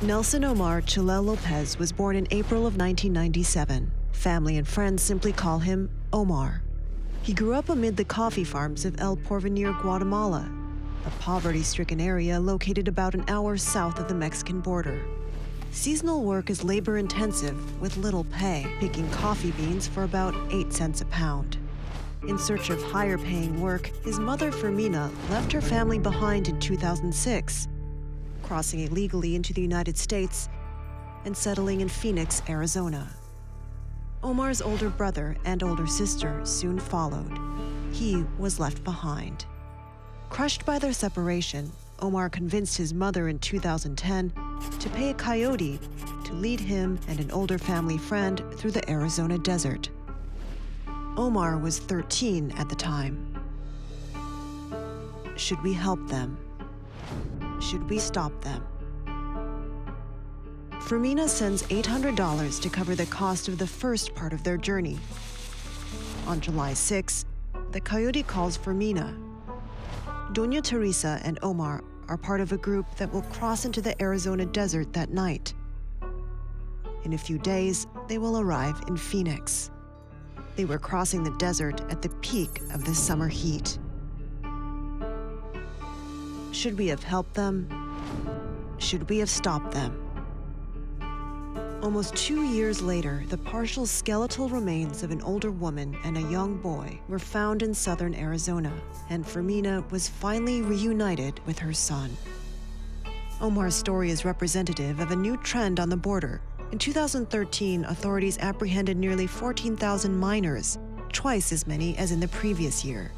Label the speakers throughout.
Speaker 1: Nelson Omar Chilel Lopez was born in April of 1997. Family and friends simply call him Omar. He grew up amid the coffee farms of El Porvenir, Guatemala, a poverty-stricken area located about an hour south of the Mexican border. Seasonal work is labor-intensive with little pay, picking coffee beans for about 8 cents a pound. In search of higher-paying work, his mother, Fermina, left her family behind in 2006, crossing illegally into the United States and settling in Phoenix, Arizona. Omar's older brother and older sister soon followed. He was left behind. Crushed by their separation, Omar convinced his mother in 2010 to pay a coyote to lead him and an older family friend through the Arizona desert. Omar was 13 at the time. Should we help them? Should we stop them? Fermina sends $800 to cover the cost of the first part of their journey. On July 6, the coyote calls Fermina. Doña Teresa and Omar are part of a group that will cross into the Arizona desert that night. In a few days, they will arrive in Phoenix. They were crossing the desert at the peak of the summer heat. Should we have helped them? Should we have stopped them? Almost 2 years later, the partial skeletal remains of an older woman and a young boy were found in southern Arizona, and Fermina was finally reunited with her son. Omar's story is representative of a new trend on the border. In 2013, authorities apprehended nearly 14,000 minors, twice as many as in the previous year.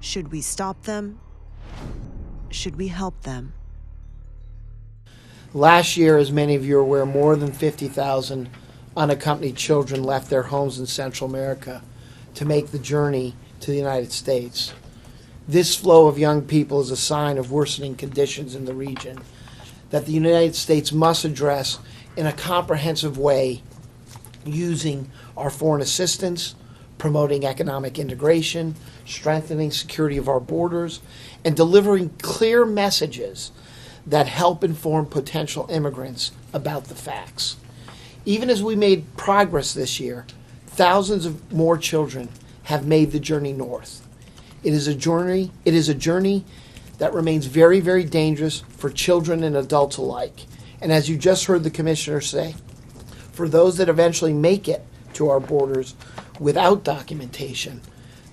Speaker 1: Should we stop them? Should we help them?
Speaker 2: Last year, as many of you are aware, more than 50,000 unaccompanied children left their homes in Central America to make the journey to the United States. This flow of young people is a sign of worsening conditions in the region that the United States must address in a comprehensive way using our foreign assistance, promoting economic integration, strengthening security of our borders, and delivering clear messages that help inform potential immigrants about the facts. Even as we made progress this year, thousands of more children have made the journey north. It is a journey that remains very, very dangerous for children and adults alike. And as you just heard the commissioner say, for those that eventually make it to our borders without documentation,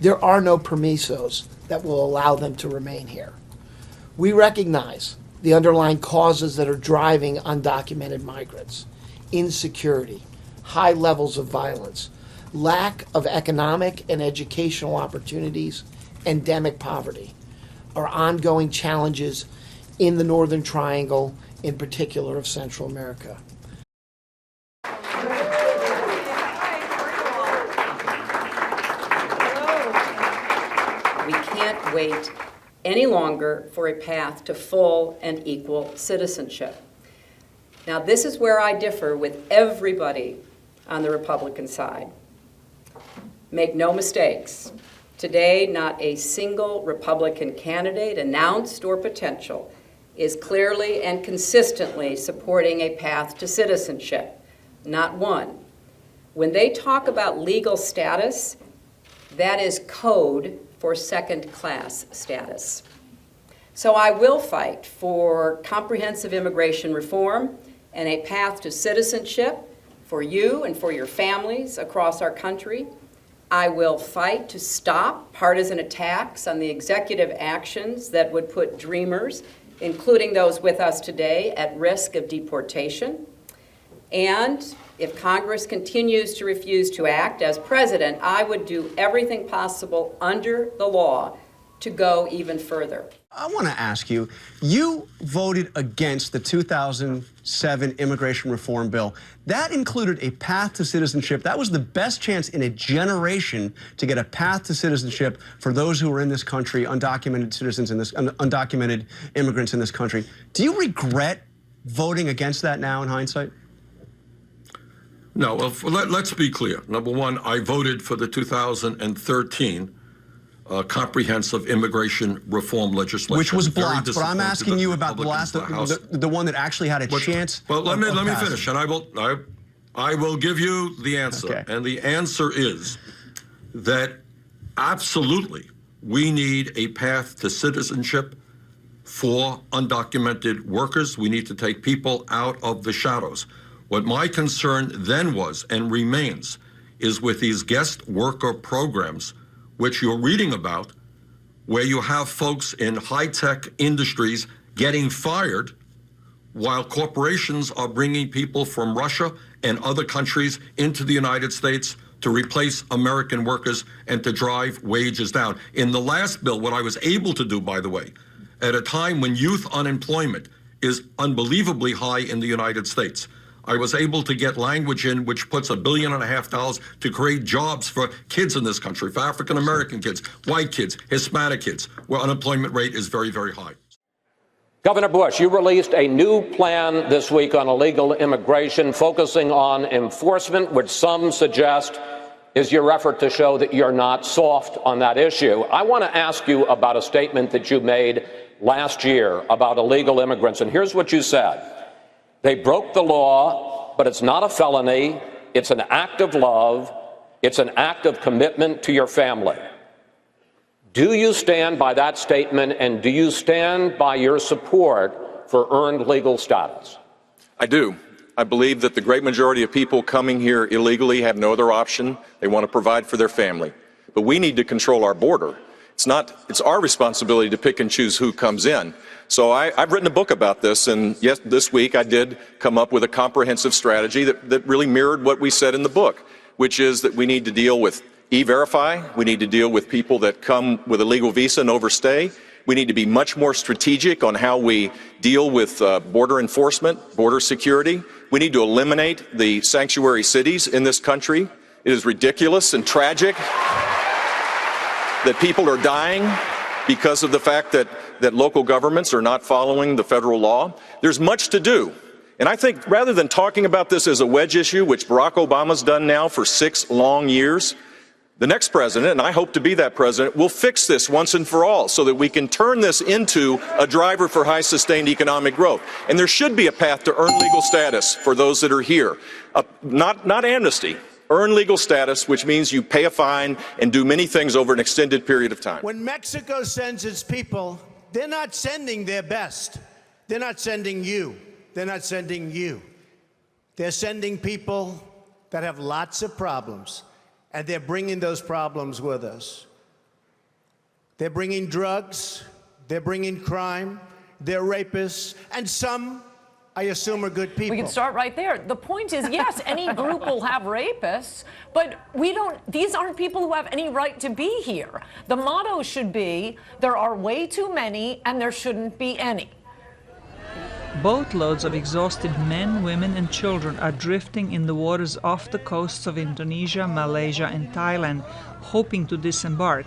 Speaker 2: there are no permisos that will allow them to remain here. We recognize the underlying causes that are driving undocumented migrants: insecurity, high levels of violence, lack of economic and educational opportunities, endemic poverty are ongoing challenges in the Northern Triangle, in particular of Central America.
Speaker 3: We can't wait any longer for a path to full and equal citizenship. Now, this is where I differ with everybody on the Republican side. Make no mistakes. Today, not a single Republican candidate, announced or potential, is clearly and consistently supporting a path to citizenship. Not one. When they talk about legal status, that is code for second-class status. So I will fight for comprehensive immigration reform and a path to citizenship for you and for your families across our country. I will fight to stop partisan attacks on the executive actions that would put dreamers, including those with us today, at risk of deportation. And if Congress continues to refuse to act as president, I would do everything possible under the law to go even further.
Speaker 4: I want to ask you, you voted against the 2007 immigration reform bill. That included a path to citizenship. That was the best chance in a generation to get a path to citizenship for those who are in this country, undocumented citizens in this, undocumented immigrants in this country. Do you regret voting against that now in hindsight?
Speaker 5: No, well, let's be clear. Number one, I voted for the 2013 comprehensive immigration reform legislation.
Speaker 4: Which was
Speaker 5: Very
Speaker 4: blocked, but I'm
Speaker 5: disappointed
Speaker 4: asking
Speaker 5: that
Speaker 4: you about the last,
Speaker 5: Republicans in House-
Speaker 4: the one that actually had a chance.
Speaker 5: Well, let me
Speaker 4: passing.
Speaker 5: finish, and I will give you the answer.
Speaker 4: Okay.
Speaker 5: And the answer is that absolutely we need a path to citizenship for undocumented workers. We need to take people out of the shadows. What my concern then was and remains is with these guest worker programs, which you're reading about, where you have folks in high-tech industries getting fired while corporations are bringing people from Russia and other countries into the United States to replace American workers and to drive wages down. In the last bill, what I was able to do, by the way, at a time when youth unemployment is unbelievably high in the United States, I was able to get language in which puts $1.5 billion to create jobs for kids in this country, for African American kids, white kids, Hispanic kids, where unemployment rate is very, very high.
Speaker 6: Governor Bush, you released a new plan this week on illegal immigration, focusing on enforcement, which some suggest is your effort to show that you're not soft on that issue. I want to ask you about a statement that you made last year about illegal immigrants, and here's what you said. They broke the law, but it's not a felony. It's an act of love. It's an act of commitment to your family. Do you stand by that statement, and do you stand by your support for earned legal status?
Speaker 7: I do. I believe that the great majority of people coming here illegally have no other option. They want to provide for their family. But we need to control our border. It's our responsibility to pick and choose who comes in. So I've written a book about this, and yes, this week I did come up with a comprehensive strategy that really mirrored what we said in the book, which is that we need to deal with E-Verify, we need to deal with people that come with a legal visa and overstay. We need to be much more strategic on how we deal with border enforcement, border security. We need to eliminate the sanctuary cities in this country. It is ridiculous and tragic that people are dying because of the fact that local governments are not following the federal law. There's much to do. And I think rather than talking about this as a wedge issue, which Barack Obama's done now for 6 long years, the next president, and I hope to be that president, will fix this once and for all so that we can turn this into a driver for high sustained economic growth. And there should be a path to earn legal status for those that are here. Not amnesty. Earn legal status, which means you pay a fine and do many things over an extended period of time.
Speaker 8: When Mexico sends its people, they're not sending their best. They're not sending you. They're not sending you. They're sending people that have lots of problems, and they're bringing those problems with us. They're bringing drugs, they're bringing crime, they're rapists, and some, I assume, are good people.
Speaker 9: We can start right there. The point is, yes, any group will have rapists, but these aren't people who have any right to be here. The motto should be, there are way too many and there shouldn't be any.
Speaker 10: Boatloads of exhausted men, women and children are drifting in the waters off the coasts of Indonesia, Malaysia and Thailand, hoping to disembark.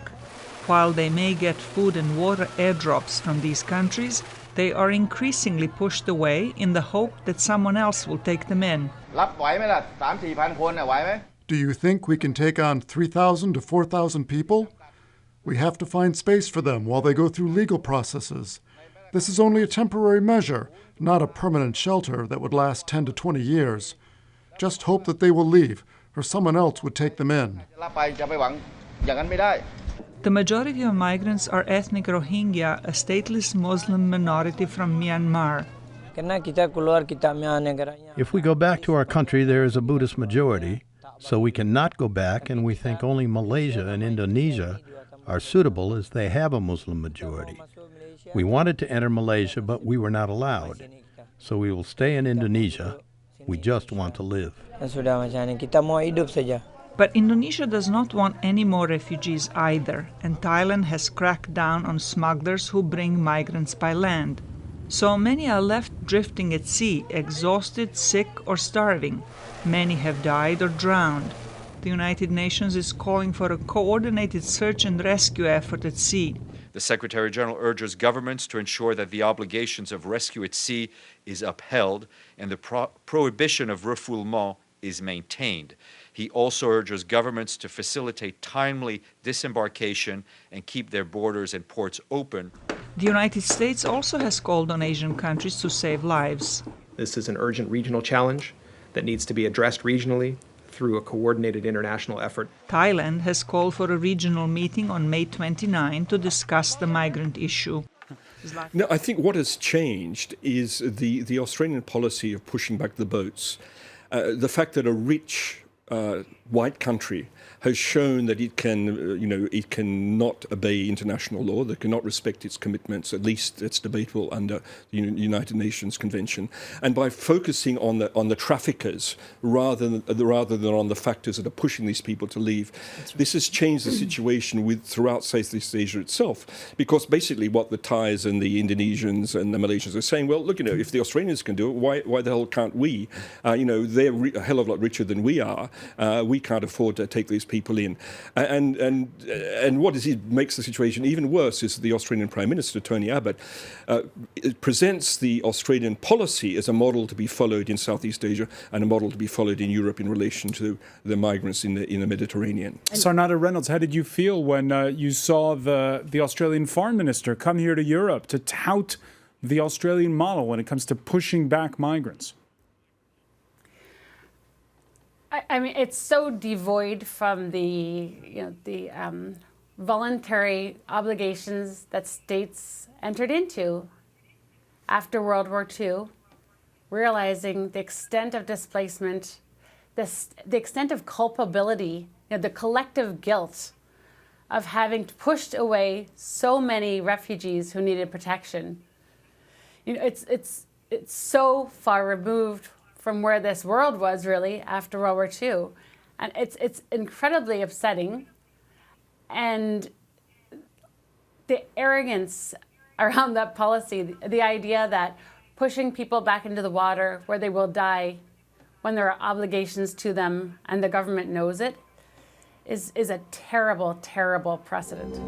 Speaker 10: While they may get food and water airdrops from these countries, they are increasingly pushed away in the hope that someone else will take them in.
Speaker 11: Do you think we can take on 3,000 to 4,000 people? We have to find space for them while they go through legal processes. This is only a temporary measure, not a permanent shelter that would last 10 to 20 years. Just hope that they will leave, or someone else would take them in.
Speaker 10: The majority of migrants are ethnic Rohingya, a stateless Muslim minority from Myanmar.
Speaker 12: If we go back to our country, there is a Buddhist majority, so we cannot go back, and we think only Malaysia and Indonesia are suitable as they have a Muslim majority. We wanted to enter Malaysia, but we were not allowed. So we will stay in Indonesia. We just want to live.
Speaker 10: But Indonesia does not want any more refugees either, and Thailand has cracked down on smugglers who bring migrants by land. So many are left drifting at sea, exhausted, sick or starving. Many have died or drowned. The United Nations is calling for a coordinated search and rescue effort at sea.
Speaker 13: The Secretary General urges governments to ensure that the obligations of rescue at sea is upheld and the prohibition of refoulement is maintained. He also urges governments to facilitate timely disembarkation and keep their borders and ports open.
Speaker 10: The United States also has called on Asian countries to save lives.
Speaker 14: This is an urgent regional challenge that needs to be addressed regionally through a coordinated international effort.
Speaker 10: Thailand has called for a regional meeting on May 29 to discuss the migrant issue.
Speaker 15: No, I think what has changed is the Australian policy of pushing back the boats. The fact that a rich white country has shown that it can, it cannot obey international law, that cannot respect its commitments, at least it's debatable under the United Nations Convention. And by focusing on the traffickers rather than on the factors that are pushing these people to leave, this has changed the situation throughout Southeast Asia itself. Because basically what the Thais and the Indonesians and the Malaysians are saying, well, look, if the Australians can do it, why the hell can't we? They're a hell of a lot richer than we are. We can't afford to take these people in. And what makes the situation even worse is the Australian Prime Minister, Tony Abbott, presents the Australian policy as a model to be followed in Southeast Asia and a model to be followed in Europe in relation to the migrants in the Mediterranean.
Speaker 16: Sarnata Reynolds, how did you feel when you saw the Australian Foreign Minister come here to Europe to tout the Australian model when it comes to pushing back migrants?
Speaker 17: I mean, it's so devoid from the voluntary obligations that states entered into after World War II, realizing the extent of displacement, the extent of culpability, the collective guilt of having pushed away so many refugees who needed protection. It's so far removed from where this world was really after World War II. And it's incredibly upsetting. And the arrogance around that policy, the idea that pushing people back into the water where they will die when there are obligations to them and the government knows it, is a terrible, terrible precedent.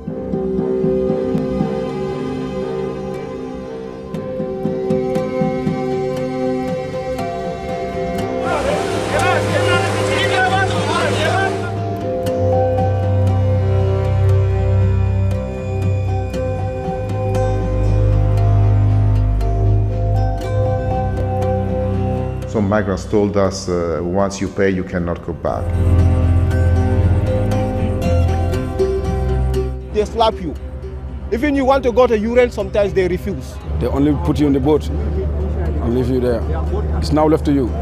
Speaker 18: Some migrants told us, once you pay, you cannot go back.
Speaker 19: They slap you. Even you want to go to urine, sometimes they refuse.
Speaker 20: They only put you in the boat and leave you there. It's now left to you.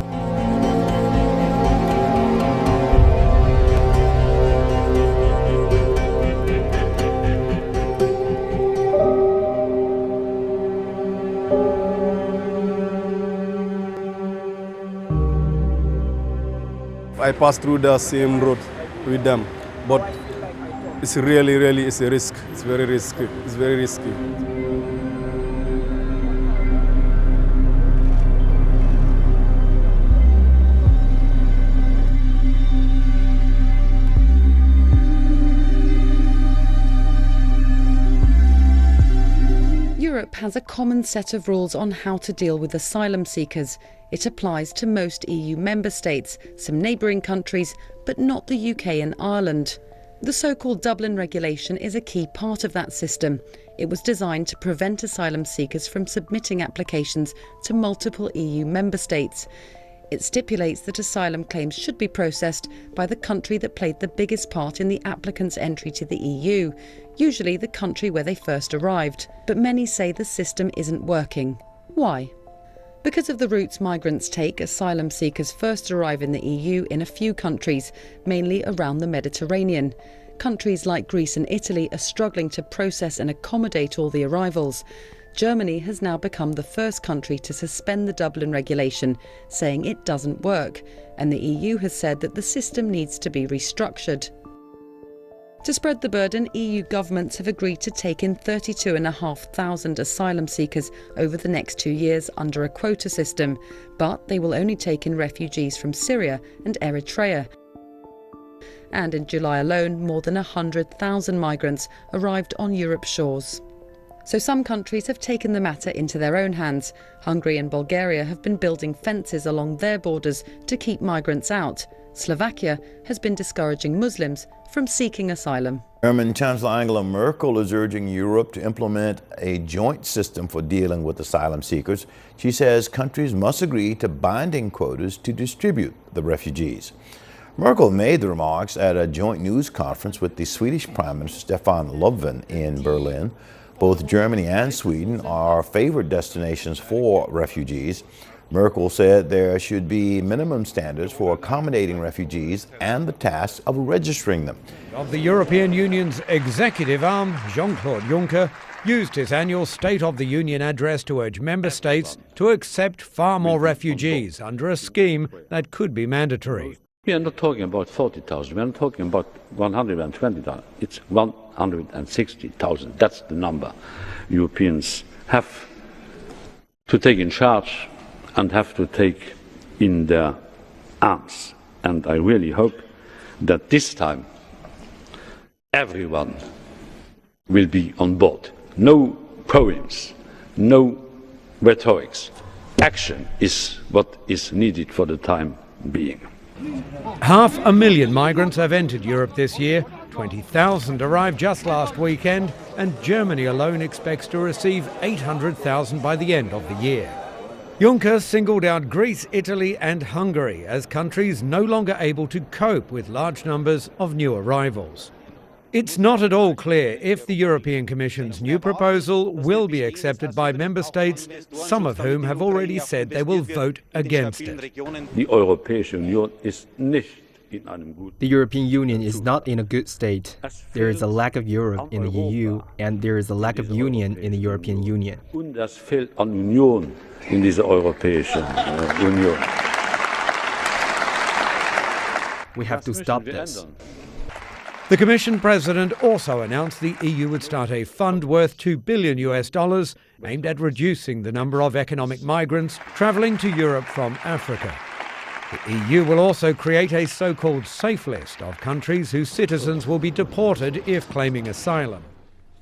Speaker 21: I passed through the same road with them, but it's really it's a risk. It's very risky. It's very risky.
Speaker 22: Europe has a common set of rules on how to deal with asylum seekers. It applies to most EU member states, some neighbouring countries, but not the UK and Ireland. The so-called Dublin Regulation is a key part of that system. It was designed to prevent asylum seekers from submitting applications to multiple EU member states. It stipulates that asylum claims should be processed by the country that played the biggest part in the applicant's entry to the EU, usually the country where they first arrived. But many say the system isn't working. Why? Because of the routes migrants take, asylum seekers first arrive in the EU in a few countries, mainly around the Mediterranean. Countries like Greece and Italy are struggling to process and accommodate all the arrivals. Germany has now become the first country to suspend the Dublin regulation, saying it doesn't work, and the EU has said that the system needs to be restructured. To spread the burden, EU governments have agreed to take in 32,500 asylum seekers over the next 2 years under a quota system, but they will only take in refugees from Syria and Eritrea. And in July alone, more than 100,000 migrants arrived on Europe's shores. So some countries have taken the matter into their own hands. Hungary and Bulgaria have been building fences along their borders to keep migrants out. Slovakia has been discouraging Muslims from seeking asylum.
Speaker 1: German Chancellor Angela Merkel is urging Europe to implement a joint system for dealing with asylum seekers. She says countries must agree to binding quotas to distribute the refugees. Merkel made the remarks at a joint news conference with the Swedish Prime Minister Stefan Löfven in Berlin. Both Germany and Sweden are favored destinations for refugees. Merkel said there should be minimum standards for accommodating refugees and the task of registering them.
Speaker 2: Of the European Union's executive arm, Jean-Claude Juncker used his annual State of the Union address to urge member states to accept far more refugees under a scheme that could be mandatory.
Speaker 23: We are not talking about 40,000, we are not talking about 120,000, it's 160,000. That's the number Europeans have to take in charge and have to take in their arms. And I really hope that this time everyone will be on board. No poems, no rhetorics. Action is what is needed for the time being.
Speaker 2: 500,000 migrants have entered Europe this year. 20,000 arrived just last weekend, and Germany alone expects to receive 800,000 by the end of the year. Juncker singled out Greece, Italy and Hungary as countries no longer able to cope with large numbers of new arrivals. It's not at all clear if the European Commission's new proposal will be accepted by member states, some of whom have already said they will vote against it.
Speaker 24: The European Union is not in a good state. There is a lack of Europe in the EU, and there is a lack of union in the European Union.
Speaker 23: In diese Europäische Union.
Speaker 24: We have to stop this.
Speaker 2: The Commission President also announced the EU would start a fund worth $2 billion aimed at reducing the number of economic migrants travelling to Europe from Africa. The EU will also create a so-called safe list of countries whose citizens will be deported if claiming asylum.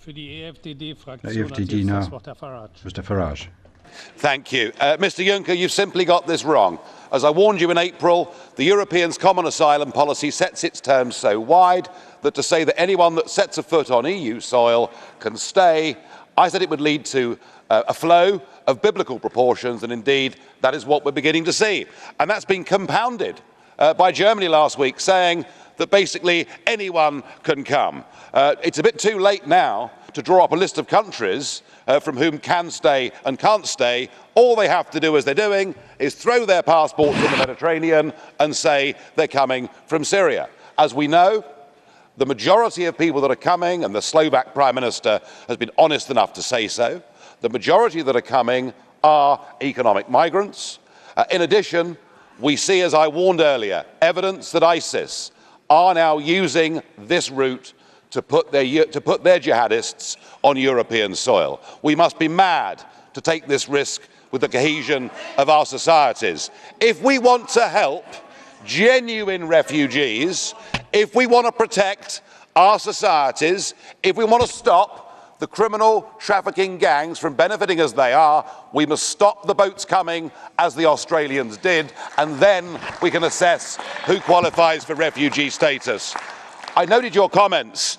Speaker 25: EFDD now, Mr. Farage.
Speaker 26: Thank you. Mr Juncker, you've simply got this wrong. As I warned you in April, the Europeans' common asylum policy sets its terms so wide that to say that anyone that sets a foot on EU soil can stay, I said it would lead to a flow of biblical proportions, and indeed that is what we're beginning to see. And that's been compounded by Germany last week, saying that basically anyone can come. It's a bit too late now to draw up a list of countries from whom can stay and can't stay. All they have to do, as they're doing, is throw their passports in the Mediterranean and say they're coming from Syria. As we know, the majority of people that are coming, and the Slovak Prime Minister has been honest enough to say so, the majority that are coming are economic migrants. In addition, we see, as I warned earlier, evidence that ISIS are now using this route to put their jihadists on European soil. We must be mad to take this risk with the cohesion of our societies. If we want to help genuine refugees, if we want to protect our societies, if we want to stop the criminal trafficking gangs from benefiting as they are, we must stop the boats coming as the Australians did, and then we can assess who qualifies for refugee status. I noted your comments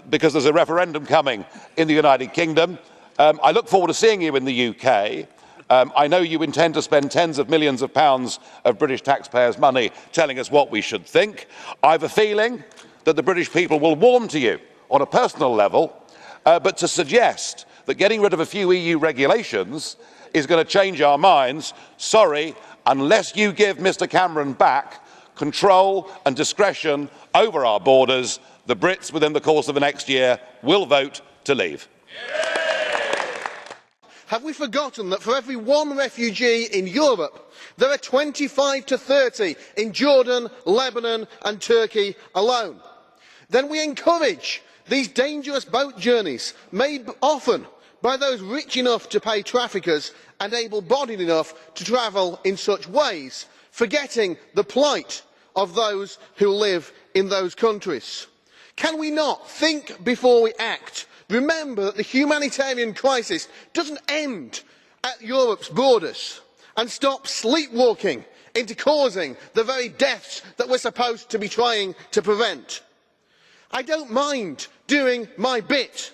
Speaker 26: because there's a referendum coming in the United Kingdom. I look forward to seeing you in the UK. I know you intend to spend tens of millions of pounds of British taxpayers' money telling us what we should think. I have a feeling that the British people will warm to you on a personal level, but to suggest that getting rid of a few EU regulations is going to change our minds, sorry, unless you give Mr Cameron back control and discretion over our borders, the Brits within the course of the next year will vote to leave.
Speaker 27: Have we forgotten that for every one refugee in Europe, there are 25 to 30 in Jordan, Lebanon and Turkey alone? Then we encourage these dangerous boat journeys, made often by those rich enough to pay traffickers and able-bodied enough to travel in such ways, forgetting the plight of those who live in those countries. Can we not think before we act Remember that the humanitarian crisis doesn't end at Europe's borders and stop sleepwalking into causing the very deaths that we're supposed to be trying to prevent. I don't mind doing my bit,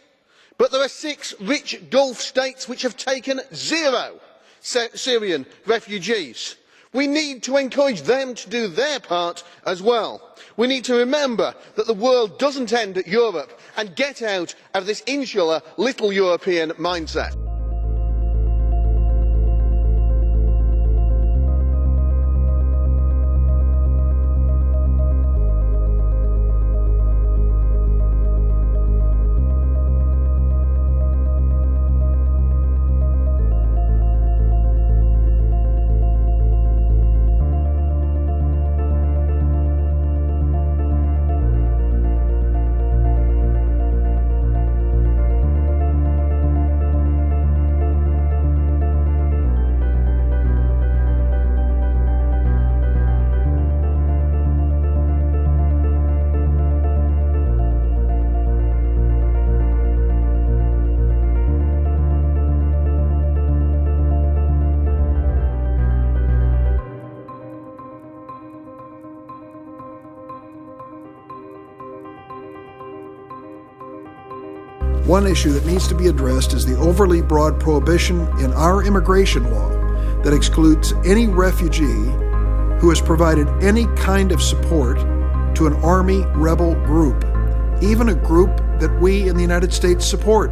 Speaker 27: but there are 6 rich Gulf states which have taken 0 Syrian refugees. We need to encourage them to do their part as well. We need to remember that the world doesn't end at Europe and get out of this insular little European mindset.
Speaker 3: One issue that needs to be addressed is the overly broad prohibition in our immigration law that excludes any refugee who has provided any kind of support to an army rebel group, even a group that we in the United States support.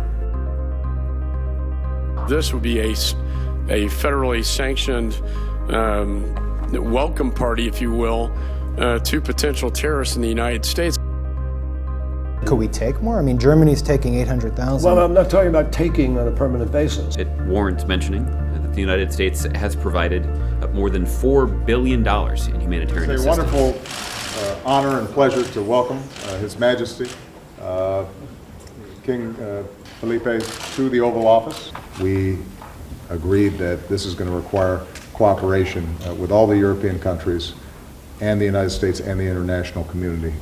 Speaker 4: This would be a federally sanctioned welcome party, if you will, to potential terrorists in the United States.
Speaker 5: Could we take more? I mean, Germany's taking 800,000.
Speaker 6: Well, I'm not talking about taking on a permanent basis.
Speaker 7: It warrants mentioning that the United States has provided more than $4 billion in humanitarian assistance.
Speaker 18: It's a wonderful honor and pleasure to welcome His Majesty King Felipe to the Oval Office. We agreed that this is going to require cooperation with all the European countries and the United States and the international community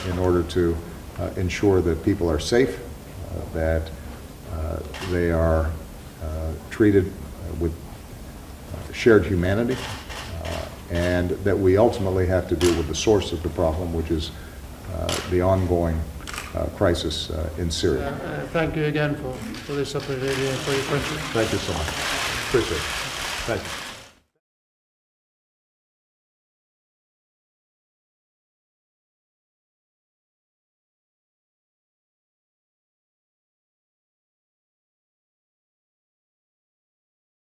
Speaker 18: in order to ensure that people are safe, that they are treated with shared humanity, and that we ultimately have to deal with the source of the problem, which is the ongoing crisis in Syria.
Speaker 6: Thank you again for this opportunity and for your questions.
Speaker 18: Thank you so much. Appreciate it. Thank you.